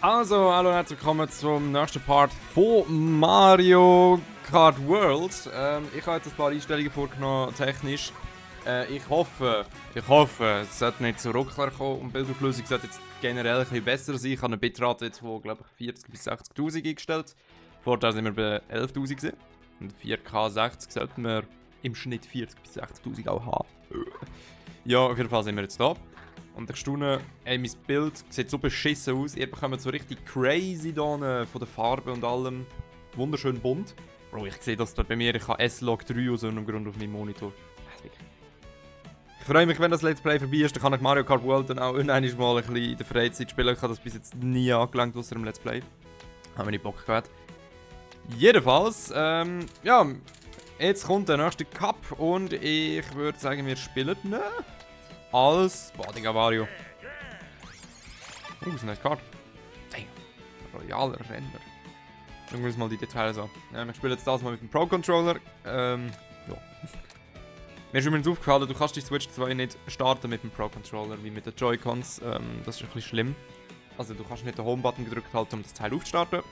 Also, hallo und herzlich willkommen zum nächsten Part von Mario Kart World. Ich habe jetzt ein paar Einstellungen vorgenommen, technisch. Ich hoffe, es sollte nicht zu Ruckler kommen und Bildauflösung sollte jetzt generell ein bisschen besser sein. Ich habe eine Bitrate jetzt von, glaube ich, 40 bis 60'000 eingestellt. Vorher sind wir bei 11'000 gewesen. Und 4K 60 sollten wir im Schnitt 40 bis 60'000 auch haben. Ja, auf jeden Fall sind wir jetzt da. Und ich staune, mein Bild sieht so beschissen aus. Ihr bekommt so richtig crazy Donen von der Farbe und allem. Wunderschön bunt. Bro, ich sehe das da bei mir. Ich habe S-Log 3 aus irgendeinem Grund auf meinem Monitor. Ich freue mich, wenn das Let's Play vorbei ist. Dann kann ich Mario Kart World dann auch irgendwann mal ein bisschen in der Freizeit spielen. Ich habe das bis jetzt nie angelangt, außer im Let's Play. Haben wir nicht Bock gehabt. Jedenfalls, ja, jetzt kommt der nächste Cup und ich würde sagen, wir spielen ihn als Badinga Wario. Das ist eine nice Karte. Damn. Royaler Renner. Schauen wir uns mal die Details an. Ich spiele jetzt das mal mit dem Pro-Controller. Ja. Mir ist übrigens aufgefallen, du kannst die Switch 2 nicht starten mit dem Pro-Controller wie mit den Joy-Cons. Das ist ein bisschen schlimm. Also du kannst nicht den Home-Button gedrückt halten, um das Teil aufzustarten.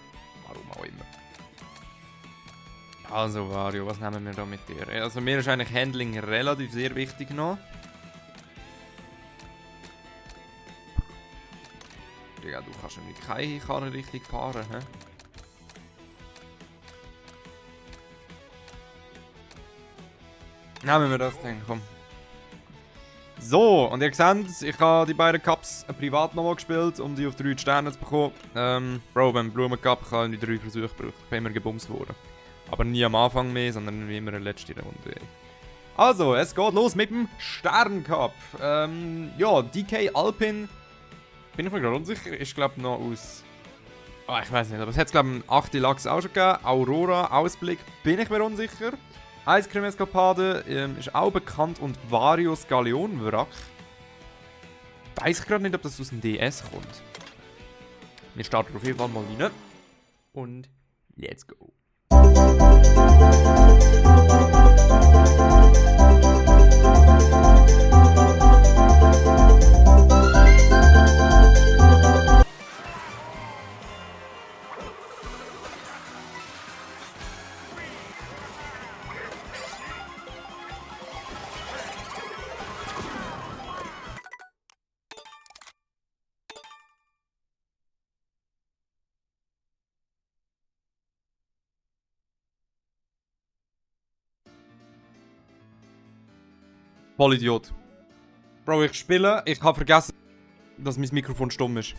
Warum auch immer. Also Wario, was nehmen wir da mit dir? Also mir ist eigentlich Handling relativ sehr wichtig noch. Ja, du kannst nämlich keine Karre richtig fahren, hä? Nehmen wir das dann, komm. So, und ihr seht, ich habe die beiden Cups privat nochmal gespielt, um die auf 3 Sterne zu bekommen. Bro, beim Blumencup habe ich 3 Versuche gebraucht. Ich bin immer gebumst worden. Aber nie am Anfang mehr, sondern wie immer in der letzten Runde. Also, es geht los mit dem Sterncup. Ja, DK Alpin. Bin ich mir gerade unsicher. Ist, glaube ich, noch aus. Ah, ich weiß nicht, aber es hat, glaube ich, 8 Lachs auch schon gegeben. Aurora, Ausblick, bin ich mir unsicher. Ice Cream Eskapade ist auch bekannt und Varios Galeonwrack. Weiß ich gerade nicht, ob das aus dem DS kommt. Wir starten auf jeden Fall mal rein. Und let's go. Vollidiot. Bro, ich spiele. Ich habe vergessen, dass mein Mikrofon stumm ist.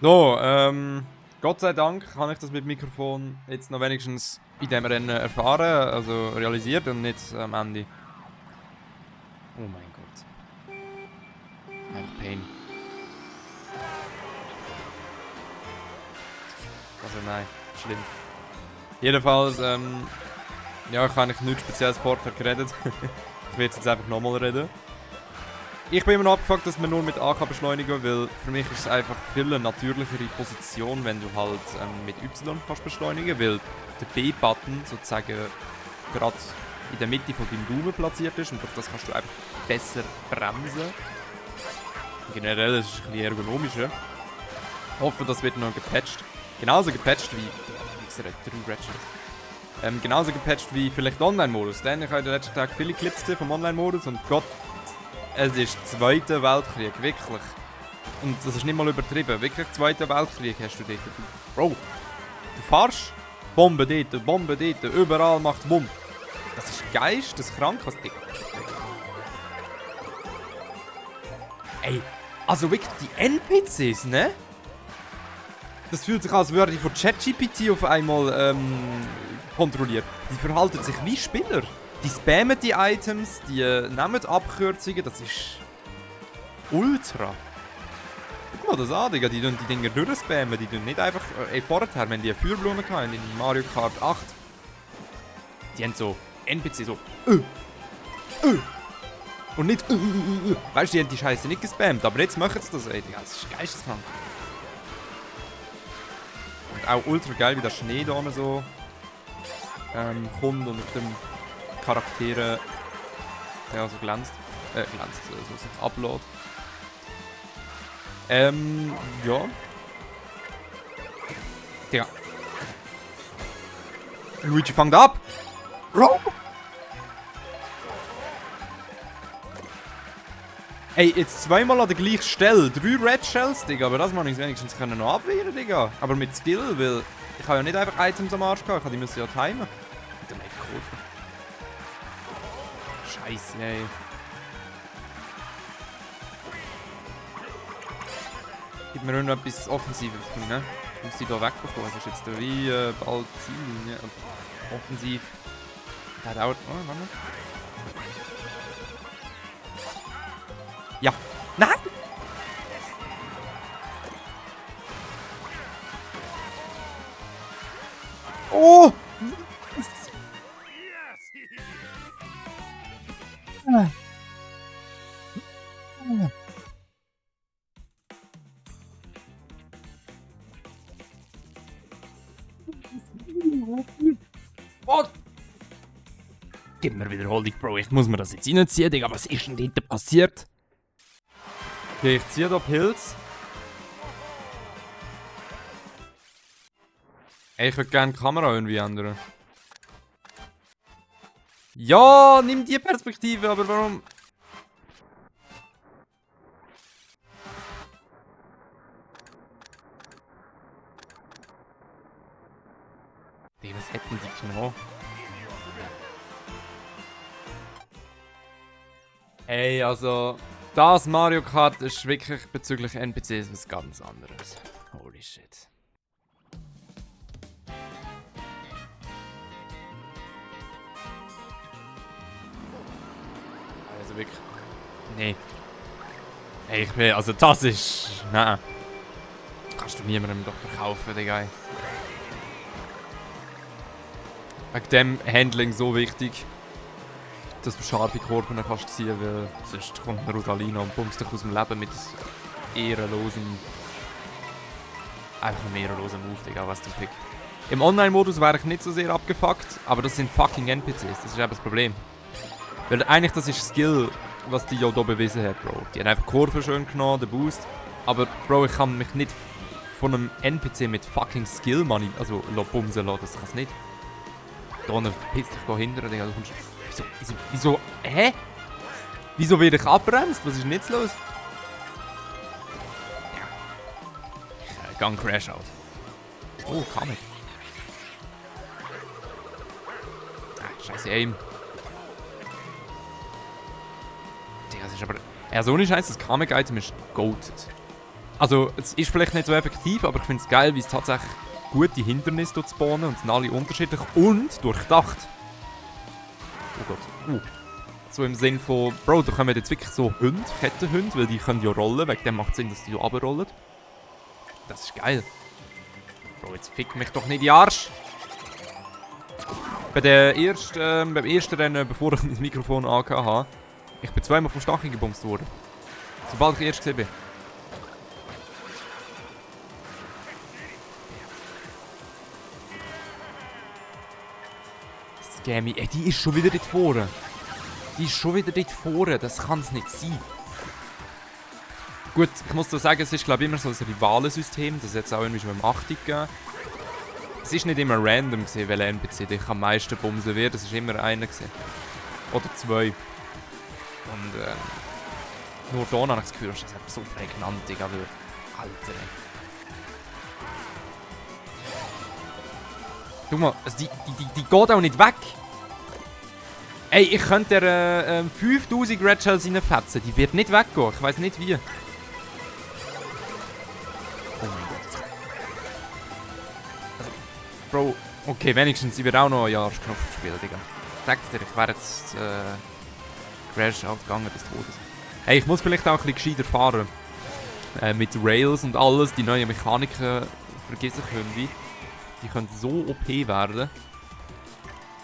So, Gott sei Dank kann ich das mit dem Mikrofon jetzt noch wenigstens in diesem Rennen erfahren, also realisiert und nicht am Ende. Oh mein Gott. Ein Pain. Also nein, schlimm. Jedenfalls, ja, ich habe eigentlich nichts spezielles vorher geredet. Ich werde jetzt einfach nochmal reden. Ich bin immer noch abgefuckt, dass man nur mit A kann beschleunigen, weil für mich ist es einfach viel eine natürlichere Position, wenn du halt mit Y kannst beschleunigen, weil der B-Button sozusagen gerade in der Mitte von deinem Daumen platziert ist und durch das kannst du einfach besser bremsen. Generell ist es ein bisschen ergonomischer. Ich hoffe, das wird noch gepatcht. Genauso gepatcht wie... genauso gepatcht wie vielleicht Online-Modus, denn ich habe in den letzten Tagen viele Clips gesehen vom Online-Modus und Gott... Es ist Zweiter Weltkrieg, wirklich. Und das ist nicht mal übertrieben. Wirklich Zweiter Weltkrieg hast du dort. Bro, du fährst, Bombe dort, überall macht Bumm. Das ist geisteskrank, was die... Ey, also wirklich die NPCs, ne? Das fühlt sich an, als würde die von ChatGPT auf einmal kontrolliert. Die verhalten sich wie Spieler. Die spammen die Items, die nehmen Abkürzungen, das ist ultra. Guck mal das an, Digga. Die Dinger durchspammen. Die tun nicht einfach... vorher, wenn die eine Feuerblume hatten in Mario Kart 8. Die haben so NPC so... Und nicht... Weißt du, die haben die Scheiße nicht gespammt. Aber jetzt machen sie das, ey. Digga, das ist geisteskrank. Und auch ultra geil, wie der Schnee da so... kommt und auf dem Charaktere... Ja, so glänzt. So sich upload. Ja. Digga. Luigi fängt ab! Bro! Ey, jetzt zweimal an der gleichen Stelle. 3 Red Shells, Digga. Aber das muss ich wenigstens noch abwehren, Digga. Aber mit Skill, weil... Ich habe ja nicht einfach Items am Arsch gehabt. Die müssen ja timen. Mit dem Kurve. Scheiße, ey. Gib mir nur etwas Offensives tun, ne? Ich muss die da wegbekommen. Das ist jetzt da wie bald Ziellinie. Offensiv. Der dauert. Oh, warte. Ja. Nein! Oh! Was? Gib mir Wiederholung, Bro. Ich muss mir das jetzt reinziehen, Digga. Was ist denn dort passiert? Okay, ich ziehe da Pilz. Ey, ich würde gerne die Kamera irgendwie ändern. Ja, nimm die Perspektive, aber warum? Digga, was hätten die genommen? Ey, also... Das Mario Kart ist wirklich bezüglich NPCs was ganz anderes. Holy shit. Also wirklich... Nee. Ey, ich will... Also das ist... Nein. Kannst du niemandem doch verkaufen, Digga. Wegen dem Handling so wichtig, dass du scharfe Kurven kannst ziehen, weil sonst kommt eine Rosalina und bummst dich aus dem Leben mit ehrenlosen... Einfach einem ehrenlosen Move, Digga, was du fick. Im Online-Modus wäre ich nicht so sehr abgefuckt, aber das sind fucking NPCs, das ist eben das Problem. Weil eigentlich das ist Skill, was die ja hier bewiesen hat, Bro. Die haben einfach Kurven schön genommen, den Boost, aber Bro, ich kann mich nicht von einem NPC mit fucking Skill money, also bumsen lassen, das kann es nicht. Da verpiss dich da hinten, Digga, du kommst... Wieso? Hä? Wieso werde ich abbremst? Was ist denn jetzt los? Ja. Gun Crash out. Oh, Kamek. Ah, scheiße Aim. Digga, das ist aber... Ja, so nicht scheiße, das Kamek-Item ist goated. Also, es ist vielleicht nicht so effektiv, aber ich finde es geil, wie es tatsächlich gute Hindernisse dort spawnen und sind alle unterschiedlich und durchdacht. Oh Gott. So im Sinn von, Bro, da kommen jetzt wirklich so Hunde, Kettenhunde, weil die können ja rollen, wegen dem macht es Sinn, dass die ja runterrollen. Das ist geil. Bro, jetzt fick mich doch nicht in den Arsch. Beim ersten Rennen, bevor ich mein Mikrofon angehört habe, ich bin zweimal vom Stachel gebumst worden. Sobald ich erst gesehen bin. Scammy. Ey, die ist schon wieder dort vorne. Die ist schon wieder dort vorne. Das kann es nicht sein. Gut, ich muss da sagen, es ist glaube ich immer so ein Rivalensystem. Das hat es auch irgendwie schon beim 8 gegeben. Es ist nicht immer random gewesen, welcher NPC dich am meisten bumsen wird. Es ist immer einer gewesen. Oder 2. Und nur da habe ich das Gefühl, das ist so prägnant, Digga. Alter, ey. Guck mal, also die geht auch nicht weg. Ey, ich könnte der 5000 Red Shells reinfetzen. Die wird nicht weggehen. Ich weiß nicht wie. Oh mein Gott. Also, Bro, okay, wenigstens ich werde auch noch einen Jahresknopf spielen, Digga. Sag dir, ich wäre jetzt Crash outgegangen des Todes. Hey, ich muss vielleicht auch ein bisschen gescheiter fahren. Mit Rails und alles, die neuen Mechaniken vergessen können. Die können so OP werden.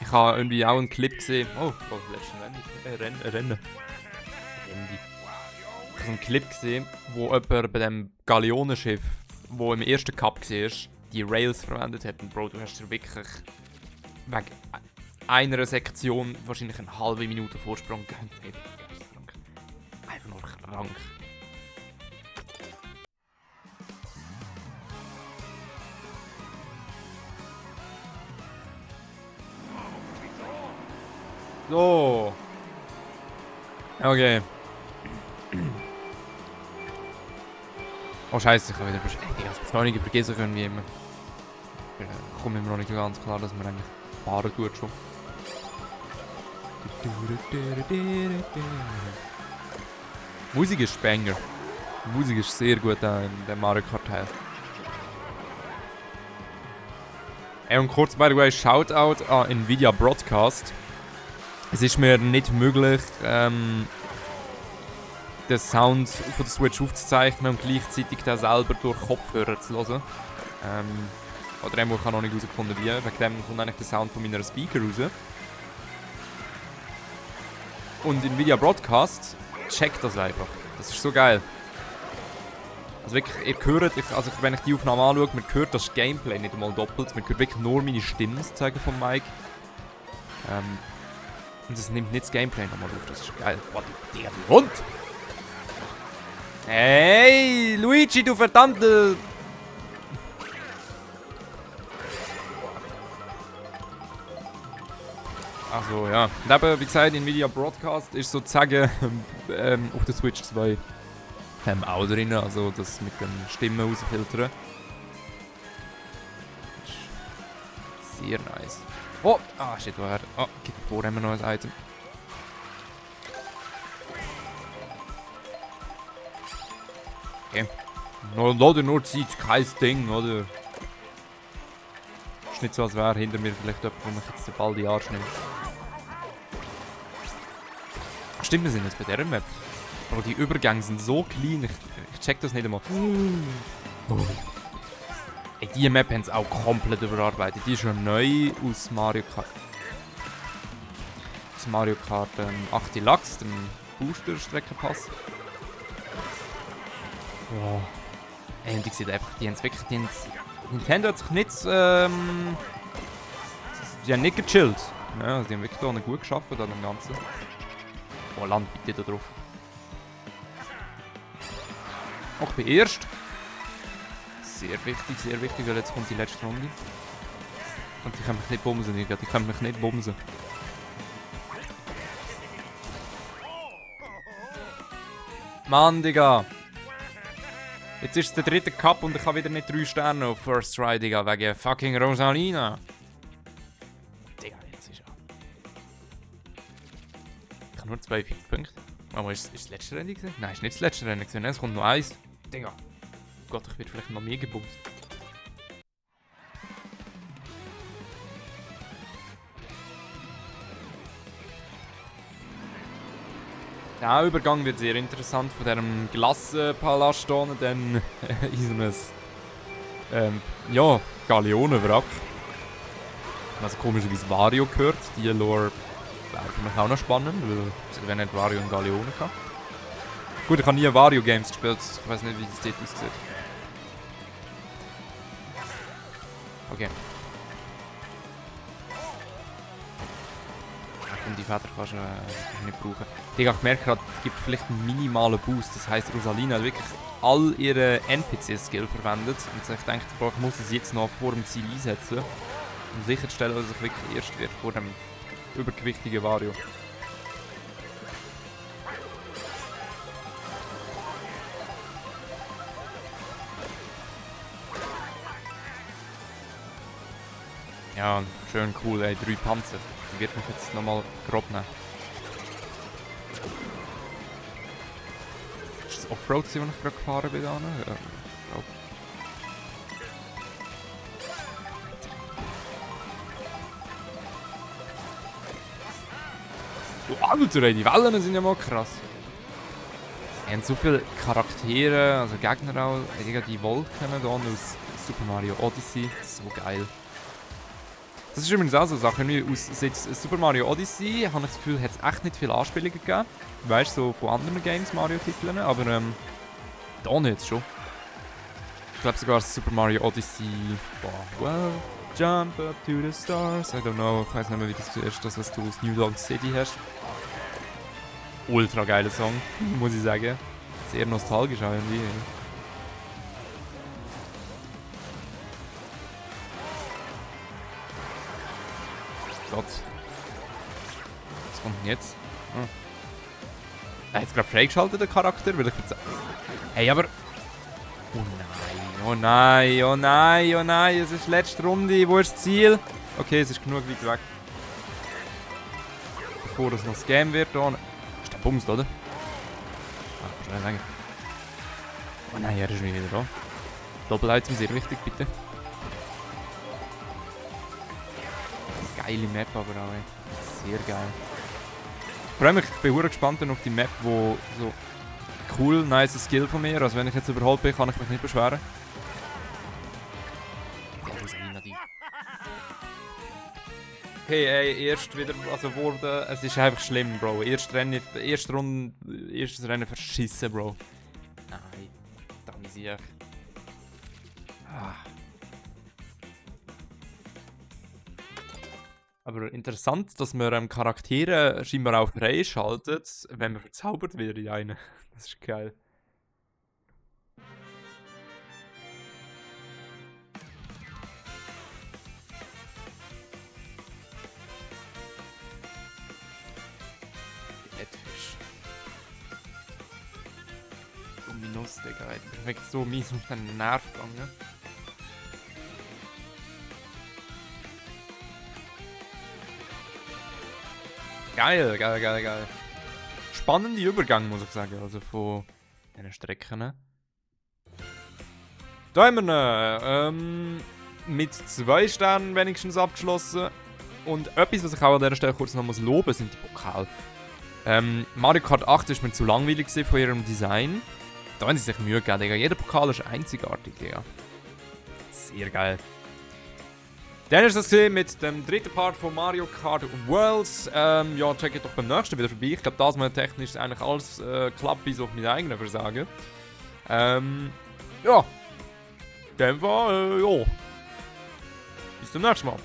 Ich habe irgendwie auch einen Clip gesehen. Oh, letzten Rennen. Ich habe einen Clip gesehen, wo jemand bei dem Galeonenschiff, wo im ersten Cup war, die Rails verwendet hat. Und Bro, du hast dir wirklich wegen einer Sektion wahrscheinlich eine halbe Minute Vorsprung gegeben. Hey, das ist krank. Einfach nur krank. So. Okay. Oh scheiße, ich habe wieder das Beschleunigen vergessen können wie immer. Ich komme immer noch nicht ganz klar, dass man eigentlich fahren tut schon. Musik ist Banger. Musik ist sehr gut in dem Mario Kart Teil. Und kurz, by the way, Shoutout an Nvidia Broadcast. Es ist mir nicht möglich, den Sound von der Switch aufzuzeichnen und gleichzeitig den selber durch Kopfhörer zu hören. Oder ich habe noch nicht herausgefunden, wie. Wegen dem kommt eigentlich der Sound von meiner Speaker raus. Und Nvidia Broadcast checkt das einfach. Das ist so geil. Also wirklich, ihr hört, wenn ich die Aufnahme anschaue, man hört das Gameplay nicht einmal doppelt. Man hört wirklich nur meine Stimme sozusagen vom Mic. Und es nimmt nicht das Gameplay nochmal auf. Das ist geil. Boah, der Hund! Hey, Luigi, du verdammte... Also ja. Und eben, wie gesagt, Nvidia Broadcast ist sozusagen auf der Switch 2 auch drin, also das mit den Stimmen rausfiltern. Sehr nice. Oh! Ah, shit, woher? Oh, vor haben wir noch ein Item. Okay. Nur Zeit, kein Ding, oder? Ist nicht so, als wäre hinter mir vielleicht jemand, der mich jetzt bald die Arsch nimmt. Stimmt, wir sind jetzt bei dieser Map. Aber die Übergänge sind so klein, ich check das nicht einmal. Oh. Ey, diese Map haben sie auch komplett überarbeitet. Die ist schon neu aus Mario Kart. Aus Mario Kart 8 Deluxe, dem Booster-Streckenpass. Wow. Ey, und ich sehe einfach, die haben es wirklich. Nintendo hat sich nicht. Sie haben nicht gechillt. Ja, sie haben wirklich da gut geschafft an dem Ganzen. Oh, land bitte da drauf. Auch bei erst. Sehr wichtig, weil jetzt kommt die letzte Runde. Und die können mich nicht bumsen, die können mich nicht bumsen. Mann, Digga! Jetzt ist es der dritte Cup und ich habe wieder nicht 3 Sterne auf First Try, Digga, wegen fucking Rosalina. Digga, jetzt ist er. Ich habe nur 42 Punkte. Aber ist das letzte Rennen gewesen? Nein, ist nicht das letzte Rennen gewesen, es kommt nur eins. Digga. Gott, ich werde vielleicht noch mehr gebumst. Der Übergang wird sehr interessant von diesem Glassenpalast hier dann in einem ja, Galeonenwrack. Also komischerweise Wario gehört. Die Lore wäre für mich auch noch spannend, weil ich nicht Wario und Galeone kann. Gut, ich habe nie Wario Games gespielt, ich weiß nicht, wie das dort aussieht. Okay. Und die Väter kannst du nicht brauchen. Digga, ich merke gerade, es gibt vielleicht einen minimalen Boost. Das heisst, Rosalina hat wirklich all ihre NPC-Skill verwendet. Und ich denke, ich muss es jetzt noch vor dem Ziel einsetzen. Um sicherzustellen, dass ich wirklich erst wird vor dem übergewichtigen Wario. Ja, schön cool, ey, 3 Panzer. Die wird mich jetzt nochmal grob nehmen. Ist das Offroad, wo ich gerade gefahren bin? Ja, oh, Alter, ey, die Wellen sind ja mal krass. Wir haben so viele Charaktere, also Gegner auch. Digga, die Wolken hier aus Super Mario Odyssey. So geil. Das ist übrigens auch so eine Sache. Irgendwie aus Super Mario Odyssey habe ich das Gefühl, hat es echt nicht viele Anspielungen gegeben. Weißt du, so von anderen Games, Mario-Titeln. Aber da nicht schon. Ich glaube sogar Super Mario Odyssey. Boah, well, jump up to the stars. I don't know. Ich weiß nicht mehr, wie das ist, das, was du aus New Donk City hast. Ultra geiler Song, muss ich sagen. Sehr nostalgisch auch irgendwie. Gott. Was kommt denn jetzt? Hm. Er hat jetzt gerade freigeschaltet, der Charakter, weil ich jetzt... Hey, aber... Oh nein, oh nein, oh nein, oh nein, es ist die letzte Runde, wo ist das Ziel? Okay, es ist genug weit weg. Bevor es noch Scam wird, da... Ist der Bumst, oder? Ah, schnell sagen. Oh nein, er ist nicht wieder da. Doppelheit ist sehr wichtig, bitte. Geile Map aber auch, ey. Sehr geil. Vor allem, ich bin sehr gespannt auf die Map, wo so cool, nice Skill von mir. Also wenn ich jetzt überholt bin, kann ich mich nicht beschweren. Okay, ey, erst wieder, also wurde, es ist einfach schlimm, Bro. Erstes Rennen verschissen, Bro. Nein, da muss ich. Aber interessant, dass man Charaktere scheinbar auch freischaltet, wenn man verzaubert wird in einen. Das ist geil. Edfisch. Dominus, Digga. Ich bin wirklich so mies auf den Nerv gegangen. Geil, geil, geil, geil. Spannende Übergang, muss ich sagen, also von diesen Strecken. Da haben wir ihn, mit 2 Sternen wenigstens abgeschlossen. Und etwas, was ich auch an dieser Stelle kurz noch loben muss, sind die Pokale. Mario Kart 8 war mir zu langweilig von ihrem Design. Da haben sie sich Mühe gegeben, Digga. Jeder Pokal ist einzigartig, Digga. Sehr geil. Dann ist das mit dem dritten Part von Mario Kart Worlds. Ja, checkt doch beim nächsten wieder vorbei. Ich glaube, das mal technisch ist eigentlich alles klappt bis auf mein eigenes Versagen. Ja. In dem Fall, ja. Bis zum nächsten Mal.